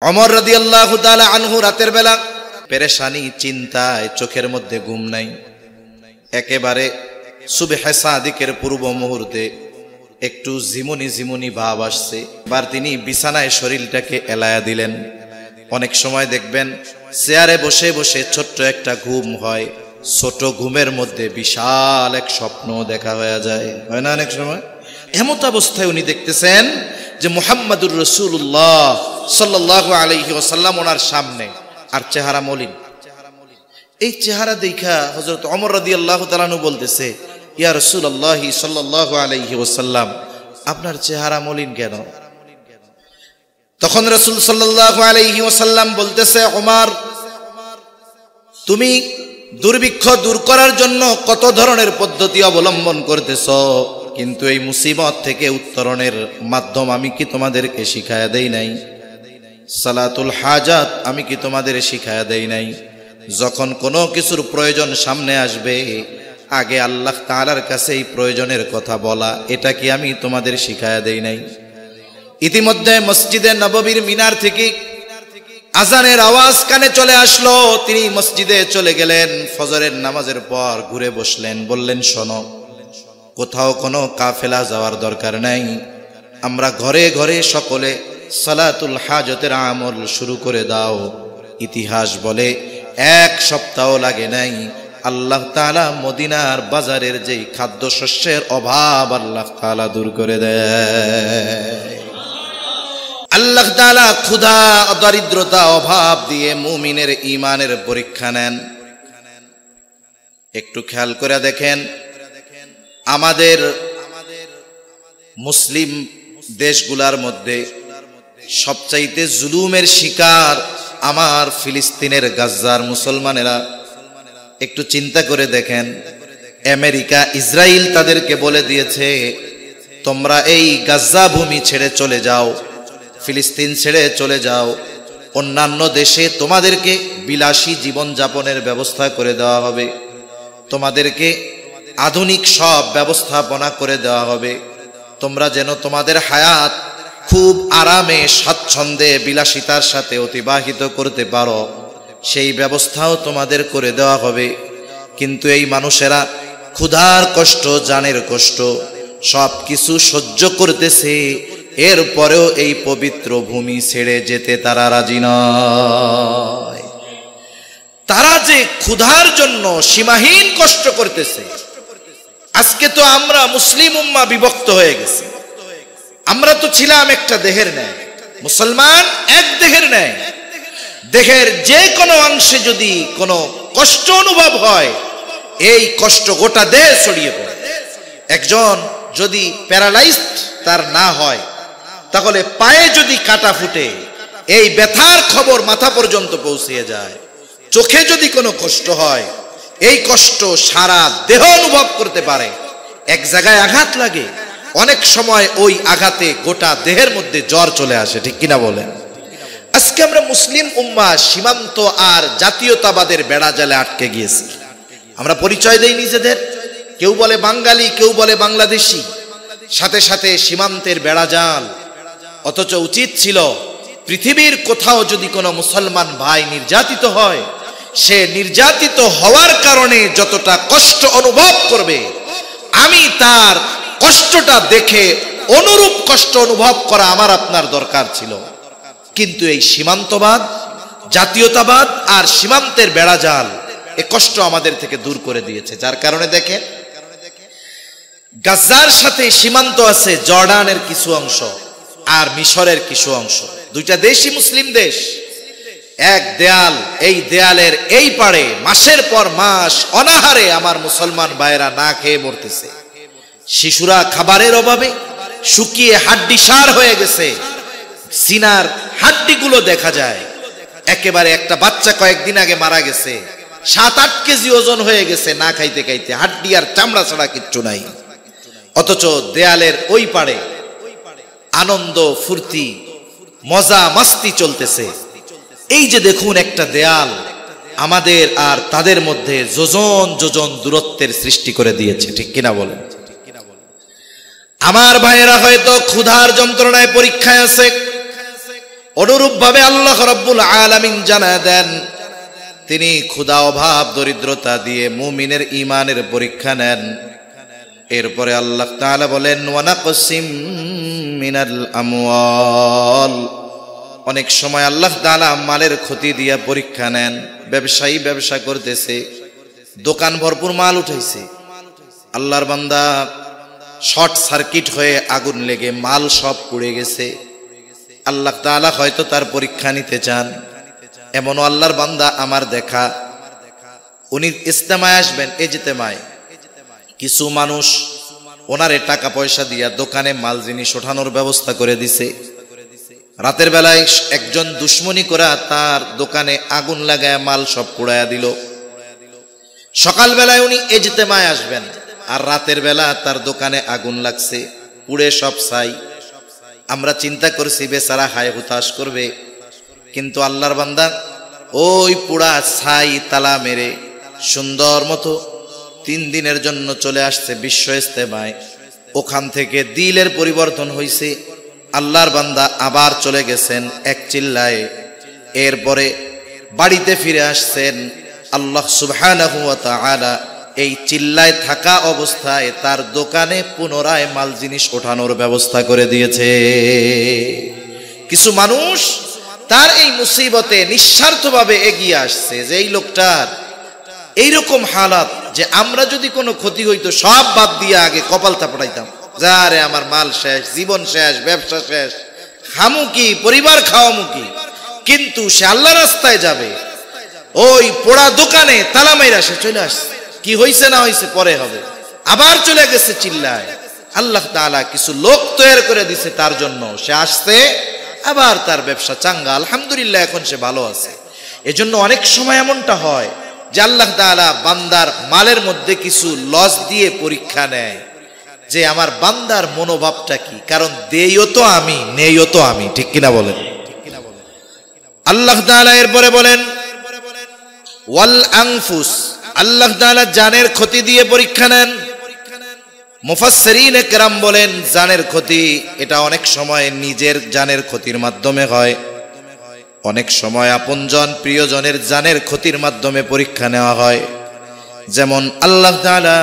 ওমর রাদিয়াল্লাহু তাআলা আনহু রাতের বেলা পেরেশানি, চিন্তায় চোখের মধ্যে ঘুম নাই। একেবারে সুবহে সাদিকের পূর্ব মুহূর্তে একটু ঝিমুনি ঝিমুনি ভাব আসছে। এবার তিনি বিছানায় শরীরটাকে এলায়া দিলেন। অনেক সময় দেখবেন চেয়ারে বসে বসে ছোট্ট একটা ঘুম হয়, ছোট ঘুমের মধ্যে বিশাল এক স্বপ্ন দেখা হয়ে যায়, হয় না অনেক সময়? এমত অবস্থায় উনি দেখতেছেন যে মুহাম্মাদুর রাসূলুল্লাহ সাল্লাল্লাহু আলাইহি ওয়াসাল্লাম ওনার সামনে, আর চেহারা মলিন। এই চেহারা দেখা হযরত ওমর রাদিয়াল্লাহু তাআলা আনহু বলতেছে, ইয়া রাসূলুল্লাহ সাল্লাল্লাহু আলাইহি ওয়াসাল্লাম, আপনার চেহারা মলিন কেন? তখন রাসূল সাল্লাল্লাহু আলাইহি ওয়াসাল্লাম বলতেছে, ওমর, তুমি দুর্ভিক্ষ দূর করার জন্য কত ধরনের পদ্ধতি অবলম্বন করতেছো, কিন্তু এই মুসিবত থেকে উত্তরণের মাধ্যম আমি কি তোমাদেরকে শিখায়া দেই নাই? সালাতুল হাজাত আমি কি তোমাদের শিখায়া দেই নাই? যখন কোনো কিছুর প্রয়োজন সামনে আসবে, আগে আল্লাহ তাআলার কাছে এই প্রয়োজনের কথা বলা, এটা কি আমি তোমাদের শিখায়া দেই নাই? ইতিমধ্যে মসজিদে নববীর মিনার থেকে আজানের আওয়াজ কানে চলে আসলো। তিনি মসজিদে চলে গেলেন, ফজরের নামাজের পর ঘুরে বসলেন, বললেন, শোনো, কোথাও কোনো কাফেলা যাওয়ার দরকার নাই, আমরা ঘরে ঘরে সকলে সালাতুল হাজতের আমল শুরু করে দাও। ইতিহাস বলে 1 সপ্তাহ লাগে নাই, আল্লাহ তাআলা মদিনার বাজারের যেই খাদ্যশস্যের অভাব আল্লাহ তাআলা দূর করে দেয়। আল্লাহ তাআলা ক্ষুধা, দারিদ্রতা, অভাব দিয়ে মুমিনের ঈমানের পরীক্ষা নেন। একটু খেয়াল করে দেখেন, আমাদের মুসলিম দেশগুলার মধ্যে সবচাইতে জুলুমের শিকার আমার ফিলিস্তিনের গাজ্জার মুসলমানেরা। একটু চিন্তা করে দেখেন, আমেরিকা, ইসরায়েল তাদেরকে বলে দিয়েছে, তোমরা এই গাজ্জা ভূমি ছেড়ে চলে যাও, ফিলিস্তিন ছেড়ে চলে যাও, অন্যান্য দেশে তোমাদেরকে বিলাসী জীবনযাপনের ব্যবস্থা করে দেওয়া হবে, তোমাদেরকে আধুনিক সব ব্যবস্থাপনা করে দেওয়া হবে, তোমরা যেন তোমাদের হায়াত খুব আরামে, স্বাচ্ছন্দ্যে, বিলাসিতার সাথে অতিবাহিত করতে পারো, সেই ব্যবস্থাও তোমাদের করে দেওয়া হবে। কিন্তু এই মানুষেরা ক্ষুধার কষ্ট, জানের কষ্ট সব কিছু সহ্য করতেছে, এরপরেও এই পবিত্র ভূমি ছেড়ে যেতে তারা রাজি নয়। তারা যে ক্ষুধার জন্য সীমাহীন কষ্ট করতেছে। আজকে তো আমরা মুসলিম উম্মাহ বিভক্ত হয়ে গেছি। আমরা তো ছিলাম একটা দেহের ন্যায়, মুসলমান এক দেহের ন্যায়। দেহের যে কোনো অংশে যদি কোনো কষ্ট অনুভব হয়, এই কষ্ট গোটা দেহ ছড়িয়ে পড়ে। একজন যদি প্যারালাইজড তার না হয়, তাহলে পায়ে যদি কাটা ফুটে, এই ব্যথার খবর মাথা পর্যন্ত পৌঁছে যায়। চোখে যদি কোনো কষ্ট হয়, এই কষ্ট সারা দেহ অনুভব করতে পারে। এক জায়গায় আঘাত লাগে, অনেক সময় ওই আঘাতে গোটা দেহের মধ্যে জ্বর চলে আসে, ঠিক কিনা বলেন? আজকে আমরা মুসলিম উম্মাহ সীমান্ত আর জাতীয়তাবাদের বেড়া জালে আটকে গিয়েছি। আমরা পরিচয় দেই নিজেদের, কেউ বলে বাঙালি, কেউ বলে বাংলাদেশি, সাথে সাথে সীমান্তের বেড়াজাল। অথচ উচিত ছিল পৃথিবীর কোথাও যদি কোনো মুসলমান ভাই নির্যাতিত হয়, সে নির্যাতিত হওয়ার কারণে যতটা কষ্ট অনুভব করবে, আমি তার কষ্টটা দেখে অনুরূপ কষ্ট অনুভব করা আমার আপনার দরকার ছিল। কিন্তু এই সীমান্তবাদ, জাতীয়তাবাদ আর সীমান্তের বেড়াজাল এ কষ্ট আমাদের থেকে দূর করে দিয়েছে। যার কারণে দেখেন, গাজ্জার সাথে সীমান্ত আছে জর্ডানের কিছু অংশ আর মিশরের কিছু অংশ। দুইটা দেশই মুসলিম দেশ, এক দেয়াল। এই দেয়ালের এই পারে মাসের পর মাস অনাহারে আমার মুসলমান ভাইয়েরা না খেয়ে মরতেছে। শিশুরা খাবারের অভাবে শুকিয়ে হাড্ডি সার হয়ে গেছে, সিনার হাড্ডিগুলো দেখা যায়। একেবারে একটা বাচ্চা কয়েকদিন আগে মারা গেছে, 7-8 কেজি ওজন হয়ে গেছে, না খাইতে খাইতে, হাড্ডি আর চামড়া ছাড়া কিচ্ছু নাই। অথচ দেয়ালের ওই পারে আনন্দ, ফুর্তি, মজা, মাস্তি চলতেছে। এই যে দেখুন, একটা দেয়াল আমাদের আর তাদের মধ্যে যোজন যোজন দূরত্বের সৃষ্টি করে দিয়েছে, ঠিক কিনা বলেন? আমার ভাইয়েরা হয়তো ক্ষুধার যন্ত্রণায় পরীক্ষায় আছে, অনুরূপভাবে আল্লাহ রাব্বুল আলামিন জানায় দেন, তিনি ক্ষুধা, অভাব, দরিদ্রতা দিয়ে মুমিনের ঈমানের পরীক্ষা নেন। এরপরে আল্লাহ তাআলা বলেন, ওয়ানাকসিম মিনাল আমওয়াল, অনেক সময় আল্লাহ তাআলা মালের ক্ষতি দিয়ে পরীক্ষা নেন। ব্যবসায়ী ব্যবসা করতেছে, দোকান ভরপুর মাল উঠাইছে, আল্লাহর বান্দা শর্ট সার্কিট হয়ে আগুন লেগে মাল সব পুড়ে গেছে। আল্লাহ তাআলা হয়তো তার পরীক্ষা নিতে চান। এমনও আল্লাহর বান্দা আমার দেখা, উনি ইজতেমায় আসবেন, ইজতেমায় কিছু মানুষ ওনারে টাকা পয়সা দিয়া দোকানে মাল জিনিস ওঠানোর ব্যবস্থা করে দিছে। রাতের বেলায় একজন দুশ্মনী করা তার দোকানে আগুন লাগায় মাল সব পুড়ায়া দিল। সকাল বেলায় উনি ইজতেমায় আসবেন, আর রাতের বেলা তার দোকানে আগুন লাগছে, পুড়ে সব ছাই। আমরা চিন্তা করছি বেচারা হায় হুতাশ করবে, কিন্তু আল্লাহর বান্দা ওই পুড়া ছাই তালা মেরে সুন্দর মতো 3 দিনের জন্য চলে আসছে বিশ্ব ইজতেমায়। ওখান থেকে দিলের পরিবর্তন হয়েছে, আল্লাহর বান্দা আবার চলে গেছেন এক চিল্লায়। এরপরে বাড়িতে ফিরে আসছেন। আল্লাহ সুবহানাহু ওয়া তাআলা এই চিল্লায় থাকা অবস্থায় তার দোকানে পুনরায় মাল জিনিস ওঠানোর ব্যবস্থা করে দিয়েছে। কিছু মানুষ তার এই মুসিবতে নিঃস্বার্থভাবে এগিয়ে আসছে, যে এই লোকটার এইরকম হালাত যে আমরা যদি কোনো ক্ষতি হইতো সব বাদ দিয়ে আগে কপাল থাপড়াইতাম, যারে আমার মাল শেষ, জীবন শেষ, ব্যবসা শেষ, খামু কি, পরিবার খাওয়ামু কি। কিন্তু সে আল্লাহ রাস্তায় যাবে, ওই পোড়া দোকানে তালা মাইরা সে চলে আসছে। কি হইছে না হইছে পরে হবে, আবার চলে গেছে চিল্লায়। আল্লাহ তাআলা কিছু লোক তৈরি করে দিছে তার জন্য, সে আসছে, আবার তার ব্যবসা চাঙ্গা, আলহামদুলিল্লাহ, এখন সে ভালো আছে। এজন্য অনেক সময় এমনটা হয় যে আল্লাহ তাআলা বান্দার মালের মধ্যে কিছু লস দিয়ে পরীক্ষা নেয়, যে আমার বান্দার মনোভাবটা কি। কারণ দেইও তো আমি, নেইও তো আমি, ঠিক কিনা বলেন? আল্লাহ তাআলা এরপরে বলেন ওয়াল আনফুস, আল্লাহ তাআলা জানের ক্ষতি দিয়ে পরীক্ষা নেন। মুফাসসিরিনে কেরাম বলেন, জানের ক্ষতি এটা অনেক সময় নিজের জানের ক্ষতির মাধ্যমে হয়, অনেক সময় আপনজন প্রিয়জনের জানের ক্ষতির মাধ্যমে পরীক্ষা নেওয়া হয়। যেমন আল্লাহ তাআলা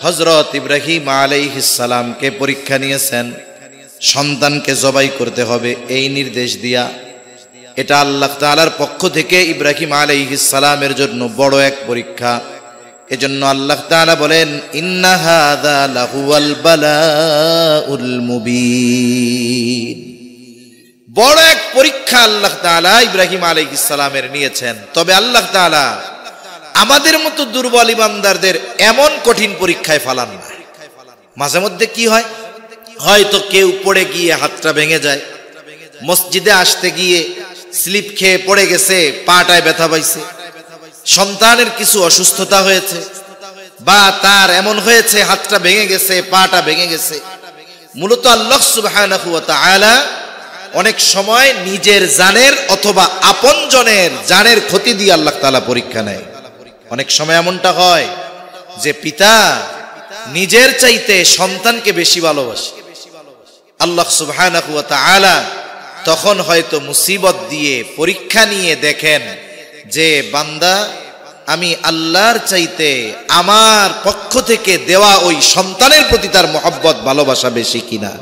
হযরত ইব্রাহিম আলাইহিস সালামকে পরীক্ষা নিয়েছেন, সন্তানকে জবাই করতে হবে এই নির্দেশ দিয়া। এটা আল্লাহ তাআলার পক্ষ থেকে ইব্রাহিম আলাইহিস সালামের জন্য বড় এক পরীক্ষা। এজন্য আল্লাহ তাআলা বলেন, ইন্না হাযা লাহুয়াল বালাউল মুবিন। বড় এক পরীক্ষা আল্লাহ তাআলা ইব্রাহিম আলাইহিস সালামের নিয়েছেন। তবে আল্লাহ তাআলা আমাদের মতো দুর্বল ইমানদারদের এমন কঠিন পরীক্ষায় ফালান না। মাঝে মধ্যে কি হয়, হয়তো কেউ পড়ে গিয়ে হাতটা ভেঙে যায়, মসজিদে আসতে গিয়ে স্লিপ খেয়ে পড়ে গেছে, পাটায় ব্যথা পাইছে, সন্তানের কিছু অসুস্থতা হয়েছে, বা তার এমন হয়েছে হাতটা ভেঙে গেছে, পাটা ভেঙে গেছে। মূলত আল্লাহ সুবহানাহু ওয়া তাআলা অনেক সময় নিজের জানের অথবা আপনজনের জানের ক্ষতি দিয়ে আল্লাহ তাআলা পরীক্ষা নেয়। অনেক সময় এমনটা হয় যে পিতা নিজের চাইতে সন্তানকে বেশি ভালোবাসে। আল্লাহ সুবহানাহু ওয়া তাআলা তখন হয়তো মুসিবত দিয়ে পরীক্ষা নিয়ে দেখেন যে বান্দা আমি আল্লাহর চাইতে আমার পক্ষ থেকে দেওয়া ওই সন্তানের প্রতি তার মহব্বত ভালোবাসা বেশি কিনা।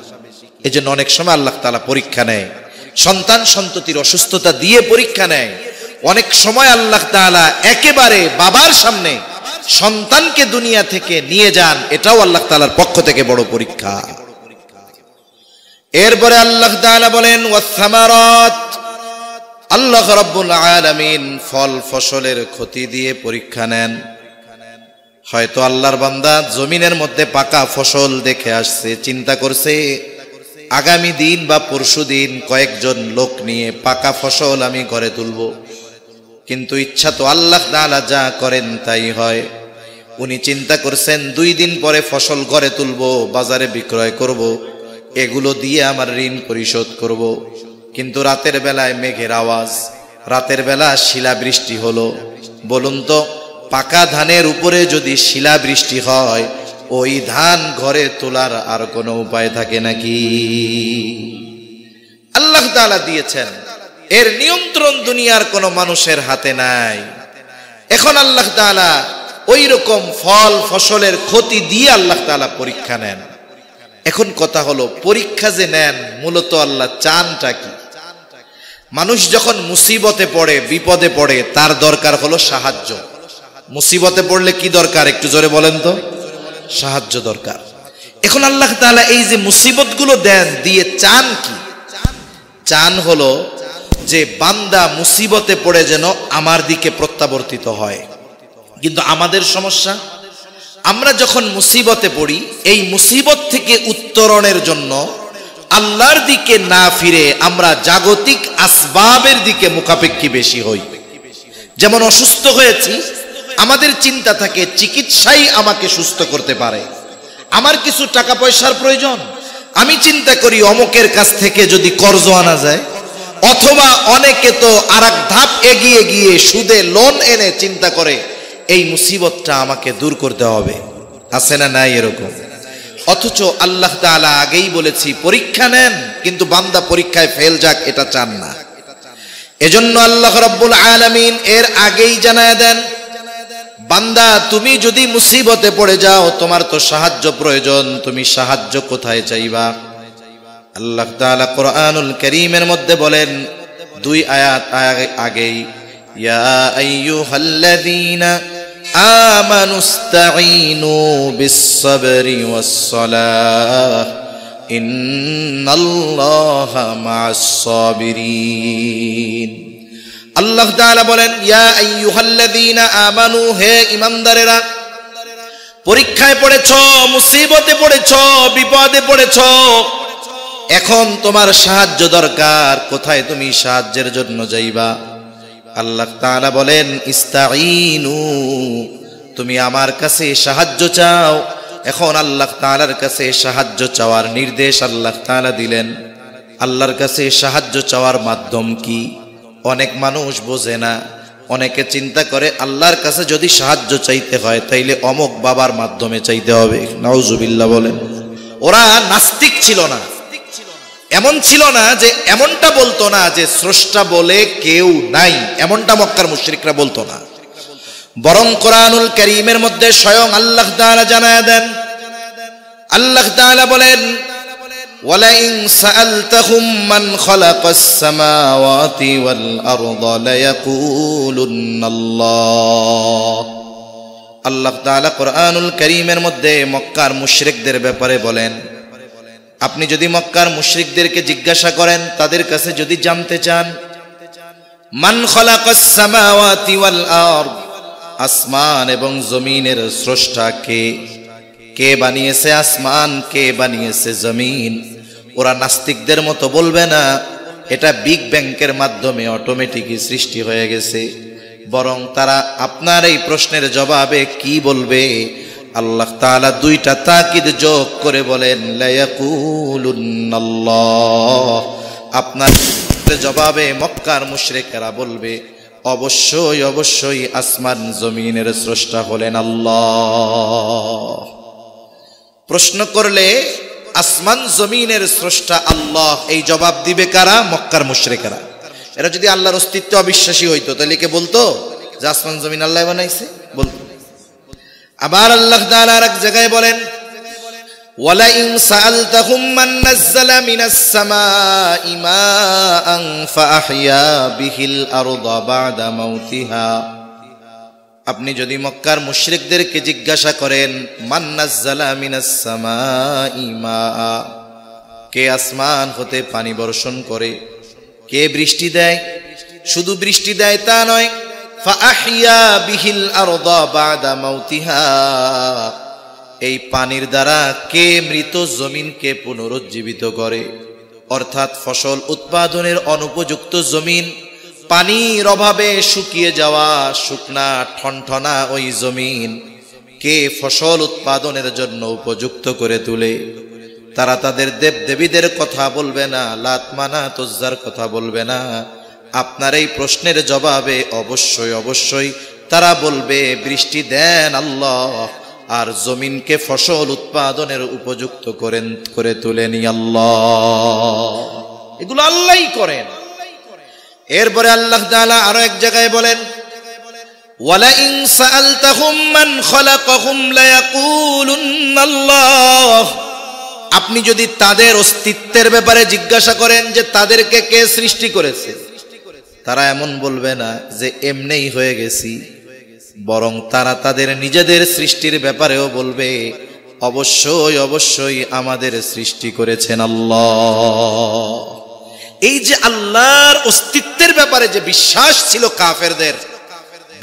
এজন্য অনেক সময় আল্লাহ তাআলা পরীক্ষা নেয়, সন্তান সন্ততির অসুস্থতা দিয়ে পরীক্ষা নেয়। অনেক সময় আল্লাহ তাআলা একেবারে বাবার সামনে সন্তানকে দুনিয়া থেকে নিয়ে যান, এটাও আল্লাহ তাআলার পক্ষ থেকে বড় পরীক্ষা। এরপরে আল্লাহ তাআলা বলেন ওয়াস-সামারাত, আল্লাহ রাব্বুল আলামিন ফল ফসলের ক্ষতি দিয়ে পরীক্ষা নেন। হয়তো আল্লাহর বান্দা জমিনের মধ্যে পাকা ফসল দেখে আসছে, চিন্তা করছে আগামী দিন বা পরশুদিন কয়েকজন লোক নিয়ে পাকা ফসল আমি ঘরে তুলব। কিন্তু ইচ্ছা তো আল্লাহ তাআলা যা করেন তাই হয়। উনি চিন্তা করছেন 2 দিন পরে ফসল ঘরে তুলব, বাজারে বিক্রয় করব, এগুলো দিয়ে আমার ঋণ পরিশোধ করব। কিন্তু রাতের বেলায় মেঘের আওয়াজ, রাতের বেলা শিলাবৃষ্টি হলো। বলুন তো, পাকা ধানের উপরে যদি শিলাবৃষ্টি হয়, ওই ধান ঘরে তোলার আর কোনো উপায় থাকে নাকি? আল্লাহ তাআলা দিয়েছেন, এর নিয়ন্ত্রণ দুনিয়ার কোনো মানুষের হাতে নাই। এখন আল্লাহ তাআলা ওই রকম ফল ফসলের ক্ষতি দিয়ে আল্লাহ তাআলা পরীক্ষা নেন। এখন কথা হলো, পরীক্ষা যে নেন মূলত আল্লাহ চানটা কি? মানুষ যখন মুসিবতে পড়ে, বিপদে পড়ে, তার দরকার হলো সাহায্য। মুসিবতে পড়লে কি দরকার একটু জোরে বলেন তো? সাহায্য দরকার। এখন আল্লাহ তাআলা এই যে মুসিবতগুলো দেন, দিয়ে চান কি? চান হলো যে বান্দা মুসিবতে পড়ে যেন আমার দিকে প্রত্যাবর্তিত হয়। কিন্তু আমাদের সমস্যা, আমরা যখন মুসিবতে পড়ি, এই মুসিবত থেকে উত্তরণের জন্য আল্লাহর দিকে না ফিরে আমরা জাগতিক আসবাবের দিকে মুখাপেক্ষী বেশি হই। যেমন অসুস্থ হয়েছি, আমাদের চিন্তা থাকে চিকিৎসাই আমাকে সুস্থ করতে পারে। আমার কিছু টাকা পয়সার প্রয়োজন, আমি চিন্তা করি অমুকের কাছ থেকে যদি কর্জ আনা যায়, অথবা অনেকে তো আরেক ধাপ এগিয়ে গিয়ে সুদে লোন এনে চিন্তা করে এই মুসিবতটা আমাকে দূর করতে হবে। আছে না নাই এরকম? অথচ আল্লাহ তাআলা আগেই বলেছি পরীক্ষা নেন, কিন্তু বান্দা পরীক্ষায় ফেল যাক এটা চান না। এজন্য আল্লাহ রাব্বুল আলামিন এর আগেই জানায় দেন, বান্দা তুমি যদি মুসিবতে পড়ে যাও, তোমার তো সাহায্য প্রয়োজন, তুমি সাহায্য কোথায় চাইবা? আল্লাহ তাআলা কোরআনুল কারীমের মধ্যে বলেন, 2 আয়াত আগেই, ইয়া আইয়ুহাল্লাযীনা আমানুস্তাঈনু বিস-সাবরি ওয়াস-সালাহ ইন্নাল্লাহা মা'আস-সাবিরিন। আল্লাহ তাআলা বলেন, ইয়া আইয়ুহাল্লাযীনা আমানু, হে ঈমানদারেরা, পরীক্ষায় পড়েছো, মুসিবতে পড়েছো, বিপদে পড়েছো, এখন তোমার সাহায্য দরকার, কোথায় তুমি সাহায্যের জন্য যাইবা? আল্লাহ তাআলা বলেন, ইস্তাঈনু, তুমি আমার কাছে সাহায্য চাও। এখন আল্লাহ তাআলার কাছে সাহায্য চাওয়ার নির্দেশ আল্লাহ তাআলা দিলেন। আল্লাহর কাছে সাহায্য চাওয়ার মাধ্যম কি? অনেক মানুষ বোঝে না। অনেকে চিন্তা করে আল্লাহর কাছে যদি সাহায্য চাইতে হয় তাইলে অমুক বাবার মাধ্যমে চাইতে হবে। নাউজুবিল্লাহ বলেন। ওরা নাস্তিক ছিল না, এমন ছিল না যে, এমনটা বলতো না যে স্রষ্টা বলে কেউ নাই, এমনটা মক্কার মুশরিকরা বলতো না। বরং কোরআনুল কারীমের মধ্যে স্বয়ং আল্লাহ তাআলা জানায় দেন, আল্লাহ তাআলা বলেন, ওয়ালাইন সাআলতাহুম মান খালাকাস সামাওয়াতি ওয়াল আরদা লায়াকুলুন্নাল্লাহ। আল্লাহ তাআলা কোরআনুল কারীমের মধ্যে মক্কার মুশরিকদের ব্যাপারে বলেন, আপনি যদি মক্কার মুশরিকদেরকে জিজ্ঞাসা করেন, তাদের কাছে যদি জানতে চান, মান খালাকাস সামাওয়াতি ওয়াল আরদ, আসমান এবং জমিনের স্রষ্টা কে? কে বানিয়েছে আসমান, কে বানিয়েছে জমিন? ওরা নাস্তিকদের মতো বলবে না এটা বিগ ব্যাংকের মাধ্যমে অটোমেটিকই সৃষ্টি হয়ে গেছে। বরং তারা আপনার এই প্রশ্নের জবাবে কি বলবে? আল্লাহ তাআলা 2টা তাকিদ যোগ করে বলেন, লায়াকুলুন্নাল্লাহ। আপনার জবাবে মক্কার মুশরিকরা বলবে, অবশ্যই অবশ্যই আসমান জমিনের স্রষ্টা হলেন আল্লাহ। প্রশ্ন করলে আসমান জমিনের স্রষ্টা আল্লাহ, এই জবাব দিবে কারা? মক্কার মুশরিকরা। এরা যদি আল্লাহর অস্তিত্ব অবিশ্বাসী হইতো তাহলে কে বলতো যে আসমান জমিন আল্লাহ বানাইছে? বলতো। আবার আল্লাহ তাআলা আরেক জায়গায় বলেন, ওয়ালাইন সাআলতাহুম মান নাযালা মিনাস সামাই মাআন ফাআহইয়া বিহিল আরদা বা'দা মাউতিহা। আপনি যদি মক্কার মুশরিকদেরকে জিজ্ঞাসা করেন, মান নাযালা মিনাস সামাই মাআ, কে আসমান হতে পানি বর্ষণ করে, কে বৃষ্টি দেয়? শুধু বৃষ্টি দেয় তা নয়, ফাআহইয়া বিহিল আরদা বা'দা মাউতিহা, এই পানির দ্বারা কে মৃত জমিনকে পুনরুজ্জীবিত করে? অর্থাৎ ফসল উৎপাদনের অনুপযুক্ত জমিন, পানির অভাবে শুকিয়ে যাওয়া শুকনা ঠনঠনা ওই জমিন কে ফসল উৎপাদনের জন্য উপযুক্ত করে তোলে? তারা তাদের দেবদেবীদের কথা বলবে না, লাত মানাত উজ্জার কথা বলবে না। আপনার এই প্রশ্নের জবাবে অবশ্যই অবশ্যই তারা বলবে, বৃষ্টি দেন আল্লাহ, আর জমিনকে ফসল উৎপাদনের উপযুক্ত করে তুলেনি আল্লাহ। এগুলো আল্লাহই করেন। এরপরে আল্লাহ তাআলা আরো এক জায়গায় বলেন, ওয়ালা ইন সাআলতাহুম মান খালাকাহুম লায়াকুলুন্নাল্লাহ, আপনি যদি তাদের অস্তিত্বের ব্যাপারে জিজ্ঞাসা করেন যে তাদেরকে কে সৃষ্টি করেছে, তারা এমন বলবে না যে এমনিই হয়ে গেছি, বরং তারা তাদের নিজেদের সৃষ্টির ব্যাপারেও বলবে অবশ্যই অবশ্যই আমাদের সৃষ্টি করেছেন আল্লাহ। এই যে আল্লাহর অস্তিত্বের ব্যাপারে যে বিশ্বাস ছিল কাফেরদের,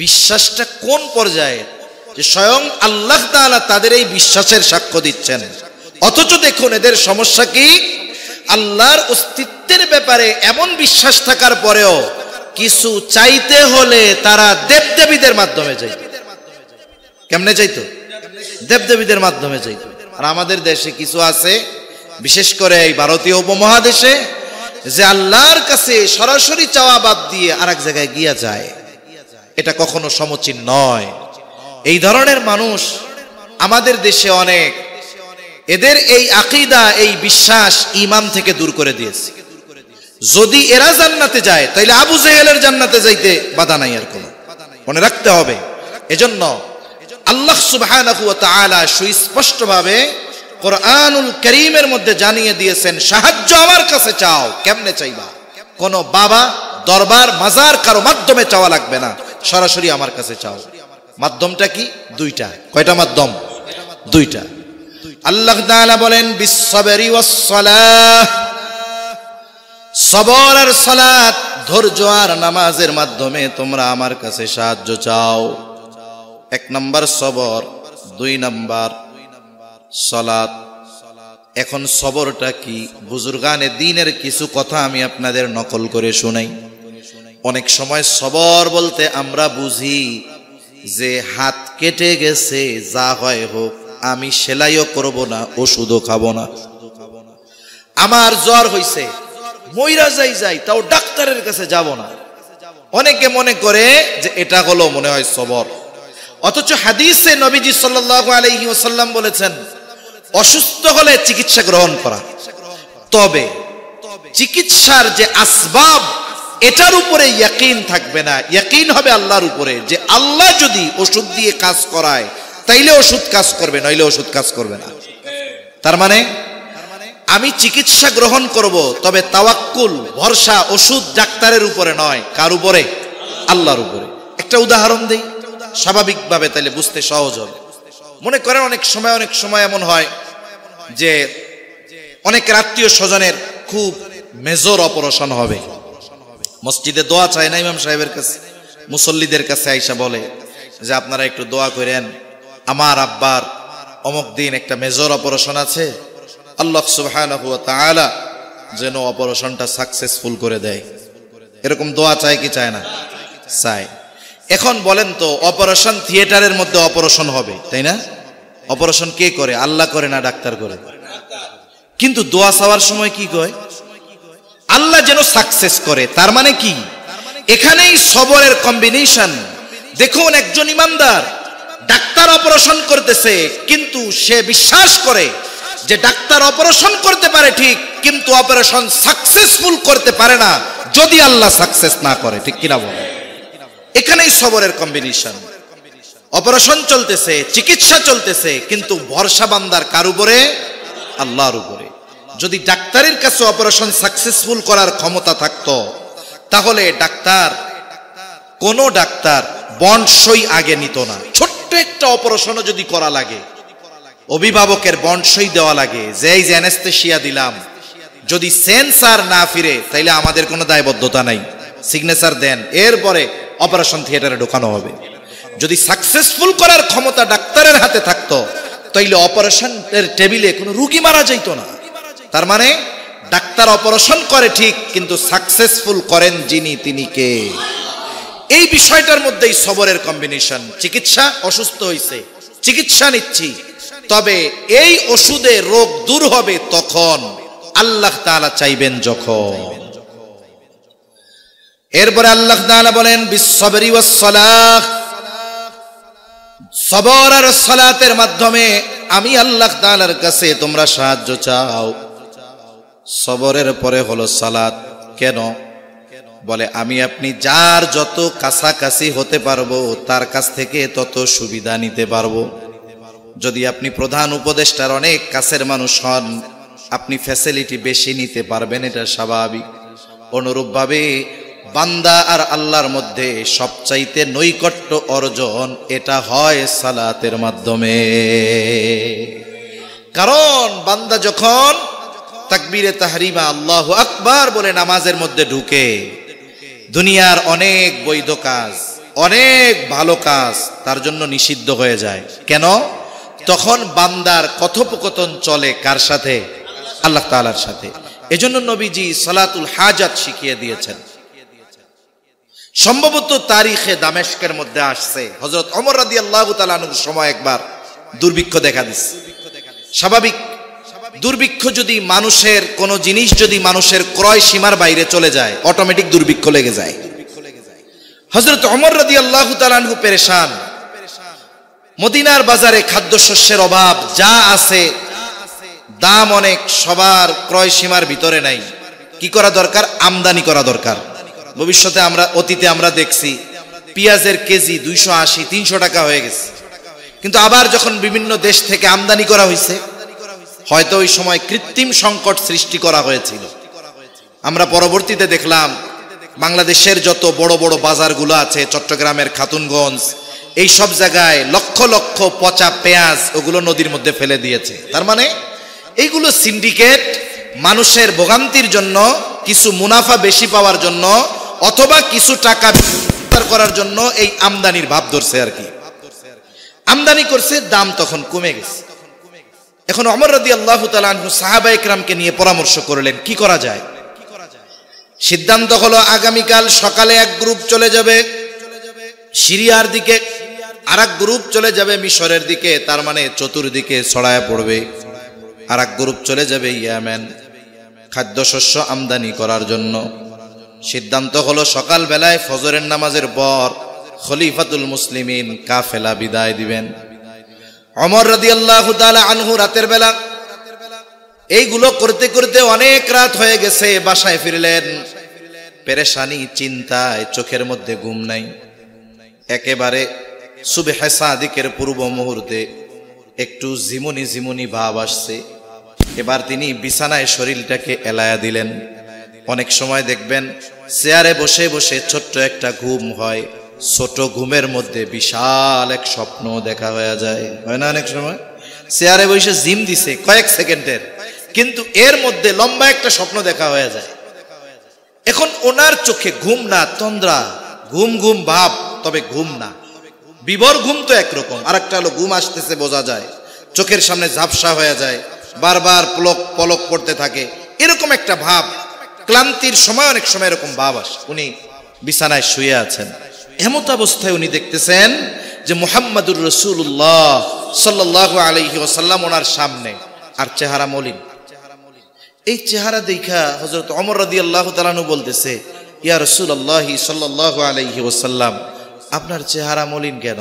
বিশ্বাসটা কোন পর্যায়ে যে স্বয়ং আল্লাহ তাআলা তাদের এই বিশ্বাসের সাক্ষ্য দিচ্ছেন। অথচ দেখুন এদের সমস্যা কি, আল্লাহর অস্তিত্বের ব্যাপারে এমন বিশ্বাস থাকার পরেও কিছু চাইতে হলে তারা দেবদেবীদের মাধ্যমে চাইত। কেমনে চাইতো? দেবদেবীদের মাধ্যমে চাইতো। আর আমাদের দেশে কিছু আছে, বিশেষ করে এই ভারতীয় উপমহাদেশে, যে আল্লাহর কাছে সরাসরি চাওয়া বাদ দিয়ে আরেক জায়গায় গিয়া যায়। এটা কখনো সমীচীন নয়। এই ধরনের মানুষ আমাদের দেশে অনেক, এদের এই আকীদা, এই বিশ্বাস ঈমান থেকে দূর করে দিয়েছে। যদি এরা জান্নাতে যায় তাইলে আবু জেহেলের জান্নাতে যাইতে বাধা নাই, আর কোনো মনে রাখতে হবে। এজন্য আল্লাহ সুবহানাহু ওয়া তাআলা সুস্পষ্টভাবে কোরআনুল কারীমের মধ্যে জানিয়ে দিয়েছেন, সাহায্য আমার কাছে চাও। কেমনে চাইবা? কোন বাবা, দরবার, মাজার কারো মাধ্যমে চাওয়া লাগবে না, সরাসরি আমার কাছে চাও। মাধ্যমটা কি? দুইটা। কয়টা মাধ্যম? দুইটা। আল্লাহ তাআলা বলেন বিসসাবরি ওয়াস সালাহ, সবর আর সালাত, ধৈর্য আর নামাজের মাধ্যমে তোমরা আমার কাছে সাহায্য চাও। এক নাম্বার সবর, দুই নাম্বার সালাত। এখন সবরটা কি? বুজুর্গানে দ্বীনের কিছু কথা আমি আপনাদের নকল করে শোনাই। অনেক সময় সবর বলতে আমরা বুঝি যে হাত কেটে গেছে, যা হয় হোক, আমি সেলাইও করব না, ওষুধও খাবো না। আমার জ্বর হইছে, মইরা যাই তাও ডাক্তারের কাছে যাব না। অনেকে মনে করে যে এটা হলো মনে হয় সবর। অথচ হাদিসে নবীজি সাল্লাল্লাহু আলাইহি ওয়াসাল্লাম বলেছেন, অসুস্থ হলে চিকিৎসা গ্রহণ করা, তবে চিকিৎসার যে আসবাব এটার উপরে ইয়াকিন থাকবে না, ইয়াকিন হবে আল্লাহর উপরে, যে আল্লাহ যদি ওষুধ দিয়ে কাজ করায় তাইলে ওষুধ কাজ করবে, নইলে ওষুধ কাজ করবে না। তার মানে আমি চিকিৎসা গ্রহণ করব, তবে তাওয়াক্কুল, ভরসা, ওষুধ ডাক্তারের উপরে নয়, কার উপরে? আল্লাহর উপরে। একটা উদাহরণ দেই স্বাভাবিকভাবে, তাইলে বুঝতে সহজ হবে। মনে করেন অনেক সময় এমন হয় যে অনেক আত্মীয় স্বজনের খুব মেজর অপারেশন হবে, মসজিদে দোয়া চায় না ইমাম সাহেবের কাছে, মুসল্লিদের কাছে আইসা বলে যে আপনারা একটু দোয়া করেন, আমার আব্বার অমুক দিন একটা মেজর অপারেশন আছে, আল্লাহ সুবহানাহু ওয়া তাআলা যেন অপারেশনটা সাকসেসফুল করে দেয়। এরকম দোয়া চায় কি চায় না? চায়। এখন বলেন তো, অপারেশন থিয়েটারের মধ্যে অপারেশন হবে, তাই না? অপারেশন কে করে? আল্লাহ করে না ডাক্তার করে? কিন্তু দোয়া চাওয়ার সময় কি কয়? আল্লাহ যেন সাকসেস করে। তার মানে কি? এখানেই সবরের কম্বিনেশন। দেখুন, একজন ইমানদার ডাক্তার অপারেশন করতেছে, কিন্তু সে বিশ্বাস করে যে ডাক্তার অপারেশন করতে পারে ঠিক, কিন্তু অপারেশন সাকসেসফুল করতে পারে না যদি আল্লাহ সাকসেস না করে। ঠিক কিনা বলে? এখানেই সবরের কম্বিনেশন। অপারেশন চলতেছে, চিকিৎসা চলতেছে, কিন্তু ভরসা বান্দার কার উপরে? আল্লাহর উপরে। যদি ডাক্তারের কাছে অপারেশন সাকসেসফুল করার ক্ষমতা থাকতো, তাহলে কোন ডাক্তার বন্ড সই আগে নিত না। ছোট্ট একটা অপারেশনও যদি করা লাগে, অভিভাবকের বন্ড সই দেওয়া লাগে যে এই যে অ্যানেস্থেসিয়া দিলাম, যদি সেন্সার না ফিরে তাইলে আমাদের কোনো দায়বদ্ধতা নাই, সিগনেচার দেন, এরপরে অপারেশন থিয়েটারে ঢোকানো হবে। যদি সাকসেসফুল করার ক্ষমতা ডাক্তারের হাতে থাকতো, তাইলে অপারেশনের টেবিলে কোনো রোগী মারা যাইত না। তার মানে ডাক্তার অপারেশন করে ঠিক, কিন্তু সাকসেসফুল করেন যিনি, তিনি কে? এই বিষয়টার মধ্যেই সবরের কম্বিনেশন। চিকিৎসা, অসুস্থ হইছে, চিকিৎসা নিচ্ছি, তবে এই ওষুধে রোগ দূর হবে তখন, আল্লাহ তাআলা চাইবেন যখন। এরপরে আল্লাহ তাআলা বলেন বিসসাবরি ওয়াস সালাহ, সবর আর সালাতের মাধ্যমে আমি আল্লাহ তাআলার কাছে তোমরা সাহায্য চাও। সবরের পরে হলো সালাত। কেন? বলে আমি আপনি যার যত কাছাকাছি হতে পারবো তার কাছ থেকে তত সুবিধা নিতে পারবো। যদি আপনি প্রধান উপদেষ্টার অনেক কাছের মানুষ হন, আপনি ফ্যাসিলিটি বেশি নিতে পারবেন, এটা স্বাভাবিক। অনুরূপভাবে বান্দা আর আল্লাহর মধ্যে সবচাইতে নৈকট্য অর্জন এটা হয় সালাতের মাধ্যমে। কারণ বান্দা যখন তাকবীরে তাহরিমা আল্লাহু আকবার বলে নামাজের মধ্যে ঢুকে, দুনিয়ার অনেক বৈধ কাজ, অনেক ভালো কাজ তার জন্য নিষিদ্ধ হয়ে যায়। কেন? তখন বান্দার কথোপকথন চলে কার সাথে? আল্লাহ তাআলার সাথে। এজন্য নবীজি সালাতুল হাজাত শিখিয়ে দিয়েছেন। সম্ভবত তারিখে দামেস্কের মধ্যে আসছে, হযরত ওমর রাদিয়াল্লাহু তাআলা আনহুর সময় একবার দুর্ভিক্ষ দেখা দিচ্ছে। স্বাভাবিক, দুর্ভিক্ষ যদি মানুষের কোন জিনিস যদি মানুষের ক্রয় সীমার বাইরে চলে যায়, অটোমেটিক দুর্ভিক্ষ লেগে যায়। হযরত ওমর রাদিয়াল্লাহু তাআলা আনহু পেরেশান। মদিনার বাজারে খাদ্যশস্যের অভাব, যা আছে দাম অনেক, সবার ক্রয় সীমার ভিতরে নাই। কি করা দরকার? আমদানি করা দরকার। ভবিষ্যতে অতীতে আমরা দেখছি পেঁয়াজের কেজি 280-300 টাকা হয়ে গেছে, কিন্তু আবার যখন বিভিন্ন দেশ থেকে আমদানি করা হয়েছে, হয়তো ওই সময় কৃত্রিম সংকট সৃষ্টি করা হয়েছিল। আমরা পরবর্তীতে দেখলাম বাংলাদেশের যত বড় বড় বাজারগুলো আছে, চট্টগ্রামের খাতুনগঞ্জ, এই সব জায়গায় লক্ষ লক্ষ পচা পেঁয়াজ ওগুলো নদীর মধ্যে ফেলে দিয়েছে। তার মানে এইগুলো সিন্ডিকেট মানুষের ভোগান্তির জন্য, কিছু মুনাফা বেশি পাওয়ার জন্য, অথবা কিছু টাকা করার জন্য এই আমদানির ভাব ধরছে আর কি। আমদানি করছে, দাম তখন কমে গেছে। এখন ওমর রাদিয়াল্লাহু তাআলা আনহু সাহাবায়ে কেরামকে নিয়ে পরামর্শ করলেন কি করা যায়। সিদ্ধান্ত হলো আগামীকাল সকালে এক গ্রুপ চলে যাবে সিরিয়ার দিকে, আর এক গ্রুপ চলে যাবে মিশরের দিকে, তার মানে চতুর্দিকে ছড়ায় পড়বে। আর এক গ্রুপ চলে যাবে ইয়েমেন খাদ্যশস্য আমদানি করার জন্য। সিদ্ধান্ত হলো সকাল বেলায় ফজরের নামাজের পর খলিফাতুল মুসলিমিন কাফেলা বিদায় দিবেন। ওমর রাদিয়াল্লাহু তাআলা আনহু রাতের বেলা এইগুলো করতে করতে অনেক রাত হয়ে গেছে, বাসায় ফিরলেন পেরেশানি, চিন্তায়, চোখের মধ্যে ঘুম নাই। একেবারে সুবহে সাদিকের পূর্ব মুহূর্তে একটু ঝিমুনি ঝিমুনি ভাব আসছে। এবার তিনি বিছানায় শরীরটাকে এলায়া দিলেন। অনেক সময় দেখবেন চেয়ারে বসে বসে ছোট্ট একটা ঘুম হয়, ছোট ঘুমের মধ্যে বিশাল এক স্বপ্ন দেখা হয়ে যায়, হয় না? অনেক সময় চেয়ারে বসে জিম দিছে কয়েক সেকেন্ডের, কিন্তু এর মধ্যে লম্বা একটা স্বপ্ন দেখা হয়ে যায়। এখন ওনার চোখে ঘুম না, তন্দ্রা, ঘুম ঘুম ভাব, তবে ঘুম না। বিভোর ঘুম তো একরকম, আর একটা হলো ঘুম আসতেছে বোঝা যায়, চোখের সামনে ঝাপসা হয়ে যায়, বারবার পলক পড়তে থাকে, এরকম একটা ভাব। ক্লান্তির সময় অনেক সময় এরকম ভাব আসে। উনি বিছানায় শুয়ে আছেন, এমত অবস্থায় উনি দেখতেছেন যে মুহাম্মাদুর রাসূলুল্লাহ সাল্লাল্লাহু আলাইহি ওয়াসাল্লাম ওনার সামনে, আর চেহারা মলিন। এই চেহারা দেখা হযরত ওমর রাদিয়াল্লাহু তাআলা আনহু বলতেছে, ইয়া রাসূলুল্লাহ সাল্লাল্লাহু আলাইহি ওয়াসাল্লাম, আপনার চেহারা মলিন কেন?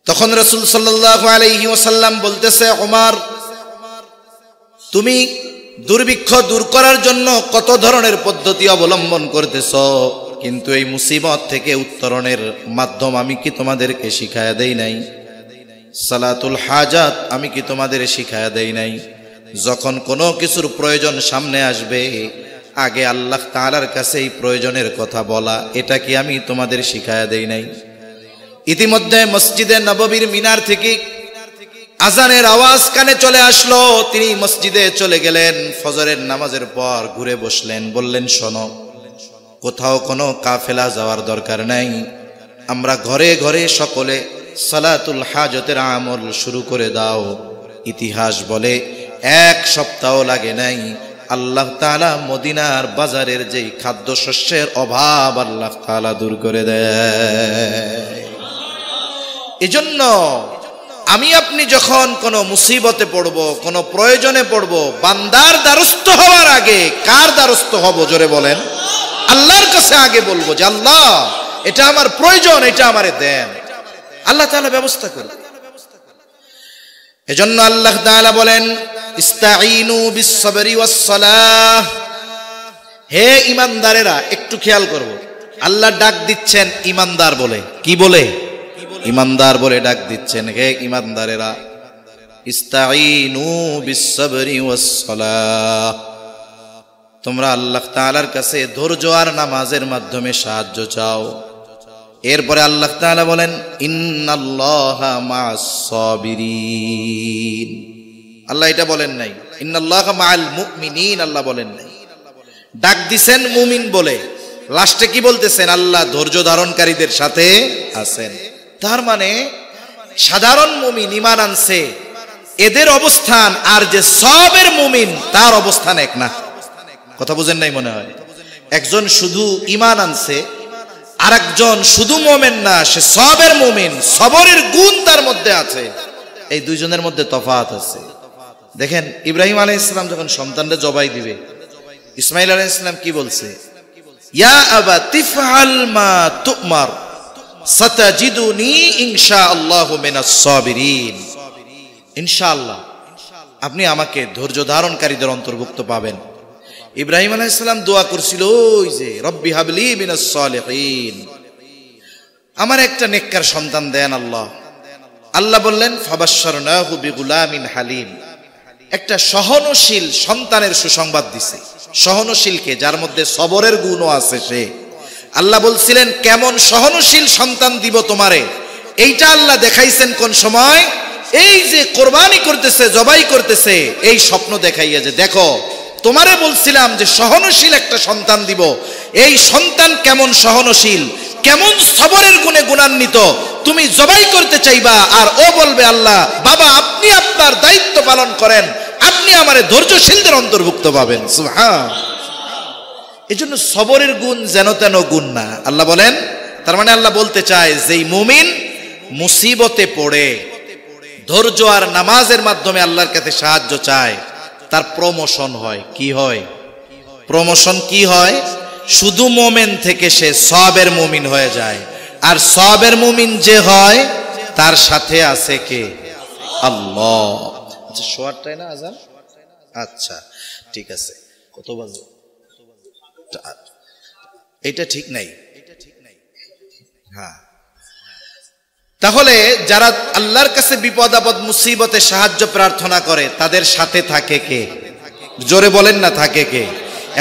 তখন রাসূল সাল্লাল্লাহু আলাইহি ওয়াসাল্লাম বলতেছে, ওমর, তুমি দুর্ভিক্ষ দূর করার জন্য কত ধরনের পদ্ধতি অবলম্বন করতেছো, কিন্তু এই মুসিবত থেকে উত্তরণের মাধ্যম আমি কি তোমাদেরকে শিখায়া দেই নাই? সালাতুল হাজাত আমি কি তোমাদের শিখায়া দেই নাই? যখন কোনো কিছুর প্রয়োজন সামনে আসবে, আগে আল্লাহ তাআলার কাছে এই প্রয়োজনের কথা বলা, এটা কি আমি তোমাদের শিখায়া দেই নাই? ইতিমধ্যে মসজিদে নববীর মিনার থেকে আজানের আওয়াজ কানে চলে আসলো। তিনি মসজিদে চলে গেলেন, ফজরের নামাজের পর ঘুরে বসলেন, বললেন, শোনো, কোথাও কোনো কাফেলা যাওয়ার দরকার নাই, আমরা ঘরে ঘরে সকলে সালাতুল হাজতের আমল শুরু করে দাও। ইতিহাস বলে 1 সপ্তাহ লাগে নাই, আল্লাহ তাআলা মদিনার বাজারের যেই খাদ্যশস্যের অভাব আল্লাহ তাআলা দূর করে দেয়। এজন্য আমি আপনি যখন কোনো মুসিবতে পড়ব, কোনো প্রয়োজনে পড়ব, বান্দার দ্বারস্থ হওয়ার আগে কার দ্বারস্থ হব? জোরে বলেন। আল্লাহর কাছে আগে বলবো যে আল্লাহ, এটা আমার প্রয়োজন, এটা আমারে দেন। আল্লাহ তাআলা ব্যবস্থা করবে। এজন্য আল্লাহ তাআলা বলেন, ইস্তাঈনু বিস-সাবরি ওয়াস-সালাহ, হে ইমানদারেরা, একটু খেয়াল করব, আল্লাহ ডাক দিচ্ছেন ইমানদার বলে। কি বলে? ইমানদার বলে ডাক দিচ্ছেন। হে ইমানদারেরা, ইস্তাঈনু বিসসবরি ওয়াসসালাহ, তোমরা আল্লাহ তাআলার কাছে ধৈর্য আর নামাজের মাধ্যমে সাহায্য চাও। এরপরে আল্লাহ তাআলা বলেন ইন্নাল্লাহা মা'আস সাবিরিন। আল্লাহ এটা বলেন নাই ইন্নাল্লাহা মা'আল মুমিনিন, আল্লাহ বলেন নাই। ডাক দিছেন মুমিন বলে, লাস্টে কি বলতেছেন? আল্লাহ ধৈর্য ধারণকারীদের সাথে আছেন। তার মানে সাধারণ মুমিন ঈমান আনছে, এদের অবস্থান আর যে সবের মুমিন তার অবস্থান এক না। কথা বুঝেন নাই মনে হয়? একজন শুধু ঈমান আনছে, আর একজন শুধু মুমিন না, সে সবের মুমিন, সবরের গুণ তার মধ্যে আছে। এই দুইজনের মধ্যে তফাৎ আছে। দেখেন ইব্রাহিম আলাইহিস সালাম যখন সন্তানকে জবাই দিবে, ইসমাঈল আলাইহিস সালাম কি বলছে? ইয়া আবাতি ফাআল মা তুমার সাতাজিদুনি ইনশাআল্লাহু মিনাস সাবিরিন। ইনশাআল্লাহ আপনি আমাকে ধৈর্য ধারণকারীদের অন্তর্ভুক্ত পাবেন। ইব্রাহিম আলাইহিস সালাম দোয়া করছিল, ওই যে রব্বি হাবলি মিনাস সালিহিন, আমার একটা নেককার সন্তান দেন আল্লাহ। আল্লাহ বললেন ফাবাশশারনাহু বিগুলামিন হালিম, একটা সহনশীল সন্তানের সুসংবাদ দিছে। সহনশীলকে, যার মধ্যে সবরের গুণও আছে সে। আল্লাহ বলছিলেন কেমন সহনশীল সন্তান দিব তোমারে, এইটা আল্লাহ দেখাইছেন কোন সময়? এই যে কোরবানি করতেছে, জবাই করতেছে, এই স্বপ্ন দেখাইয়া যে দেখো তোমারে বলছিলাম যে সহনশীল একটা সন্তান দিব, এই সন্তান কেমন সহনশীল, কেমন সবরের গুণে গুণান্বিত, তুমি জবাই করতে চাইবা আর ও বলবে আল্লাহ বাবা আপনি আপনার দায়িত্ব পালন করেন, আপনি আমারে ধৈর্যশীলদের অন্তর্ভুক্ত পাবেন। সুবহান। এজন্য সবরের গুণ যেন তেন গুণ না। আল্লাহ বলেন, তার মানে আল্লাহ বলতে চায় যেই মুমিন মুসিবতে পড়ে ধৈর্য আর নামাজের মাধ্যমে আল্লাহর কাছে সাহায্য চায়, তার প্রমোশন হয়। কি হয়? প্রমোশন কি হয়? শুধু মুমিন থেকে সে সবের মুমিন হয়ে যায়, আর সবের মুমিন যে হয় তার সাথে আছে কে? আল্লাহ। আচ্ছা শোয়ারটাই না আজান? আচ্ছা ঠিক আছে। কত বাজে? এটা ঠিক নাই। হ্যাঁ, তাহলে যারা আল্লাহর কাছে বিপদ আপদ মুসিবতে সাহায্য প্রার্থনা করে তাদের সাথে থাকে কে? জোরে বলেন না, থাকে কে?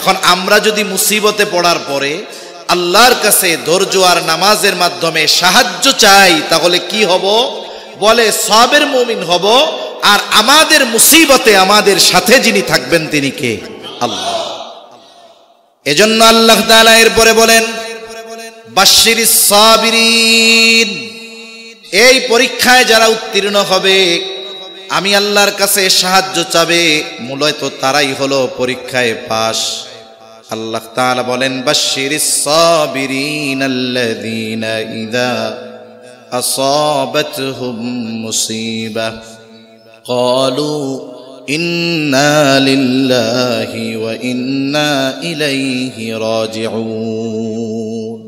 এখন আমরা যদি মুসিবতে পড়ার পরে আল্লাহর কাছে ধৈর্য আর নামাজের মাধ্যমে সাহায্য চাই, তাহলে কি হব? বলে সবের মুমিন হব, আর আমাদের মুসিবতে আমাদের সাথে যিনি থাকবেন তিনি কে? আল্লাহ। এজন্য আল্লাহ তাআলা এরপরে বলেন বাশশিরিস সাবিরিন, এই পরীক্ষায় যারা উত্তীর্ণ হবে, আমি আল্লাহর কাছে সাহায্য চাবে, মূলত তারাই হলো পরীক্ষায় পাস। আল্লাহ তাআলা বলেন বাশশিরিস সাবিরিন আল্লাযীনা ইযা আসাবাতহুম মুসিবাহ ক্বালু ইন্না লিল্লাহি ওয়া ইন্না ইলাইহি রাজিউন।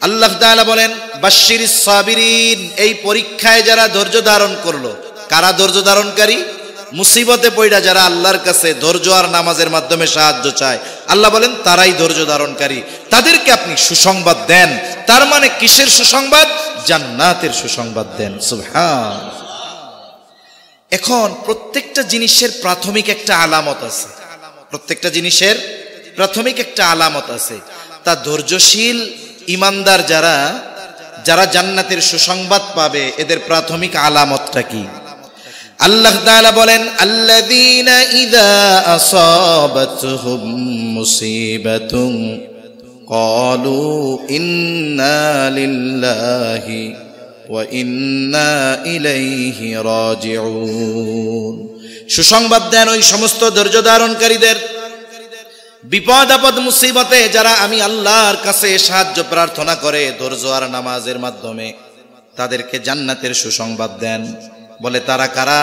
আল্লাহ তাআলা বলেন বাশশিরিস সাবিরিন, এই পরীক্ষায় যারা ধৈর্য ধারণ করলো। কারা ধৈর্য ধারণকারী? মুসিবতে পড়া যারা আল্লাহর কাছে ধৈর্য আর নামাজের মাধ্যমে সাহায্য চায়, আল্লাহ বলেন তারাই ধৈর্য ধারণকারী, তাদেরকে আপনি সুসংবাদ দেন। তার মানে কিসের সুসংবাদ? জান্নাতের সুসংবাদ দেন। সুবহান। এখন প্রত্যেকটা জিনিসের প্রাথমিক একটা আলামত আছে, প্রত্যেকটা জিনিসের প্রাথমিক একটা আলামত আছে। তা ধৈর্যশীল ইমানদার যারা যারা জান্নাতের সুসংবাদ পাবে, এদের প্রাথমিক আলামতটা কি? আল্লাহ তাআলা বলেন আল্লাযীনা ইযা আসাবাতহুম মুসিবাতুন ক্বালু ইন্না লিল্লাহি ওয়া ইন্না ইলাইহি রাজিউন। সুসংবাদ দেন ওই সমস্ত ধৈর্য ধারণকারীদের, বিপদ আপদ মুসিবতে যারা আমি আল্লাহর কাছে সাহায্য প্রার্থনা করে ধৈর্য আর নামাজের মাধ্যমে, তাদেরকে জান্নাতের সুসংবাদ দেন। বলে তারা কারা?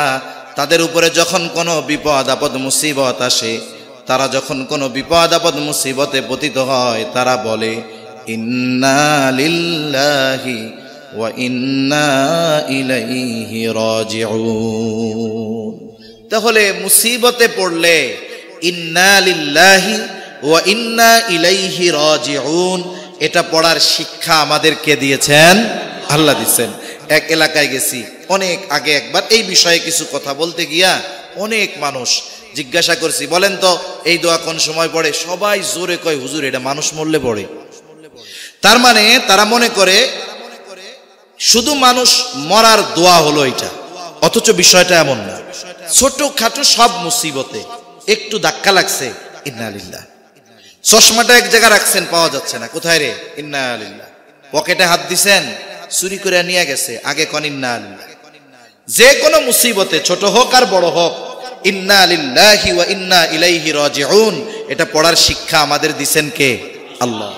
তাদের উপরে যখন কোনো বিপদ আপদ মুসিবত আসে, তারা যখন কোনো বিপদ আপদ মুসিবতে পতিত হয়, তারা বলে ইন্না লিল্লাহি ওয়া ইন্না ইলাইহি রাজিউন। তাহলে মুসিবতে পড়লে ইন্না লিল্লাহি ওয়া ইন্না ইলাইহি রাজিউন, এটা পড়ার শিক্ষা আমাদেরকে দিয়েছেন আল্লাহ দিয়েছেন। এক এলাকায় গেছি অনেক আগে, একবার এই বিষয়ে কিছু কথা বলতে গিয়া অনেক মানুষ জিজ্ঞাসা করছি, বলেন তো এই দোয়া কোন সময় পড়ে? সবাই জোরে কয় হুজুর এটা মানুষ মরলে পড়ে। তার মানে তারা মনে করে শুধু মানুষ মরার দোয়া হলো এটা, অথচ বিষয়টা এমন না। ছোটখাটো সব মুসিবতে একটু ধাক্কা লাগছে, ইন্না লিল্লাহ। চশমাটা এক জায়গায় রাখছেন, পাওয়া যাচ্ছে না, কোথায় রে? ইন্না লিল্লাহ। পকেটে হাত দিছেন, চুরি করে নিয়ে গেছে, আগে কোন ইন্না লিল্লাহ। যে কোনো মুসিবতে ছোট হোক আর বড় হোক, ইন্না লিল্লাহি ওয়া ইন্না ইলাইহি রাজিউন, এটা পড়ার শিক্ষা আমাদের দিছেন কে? আল্লাহ।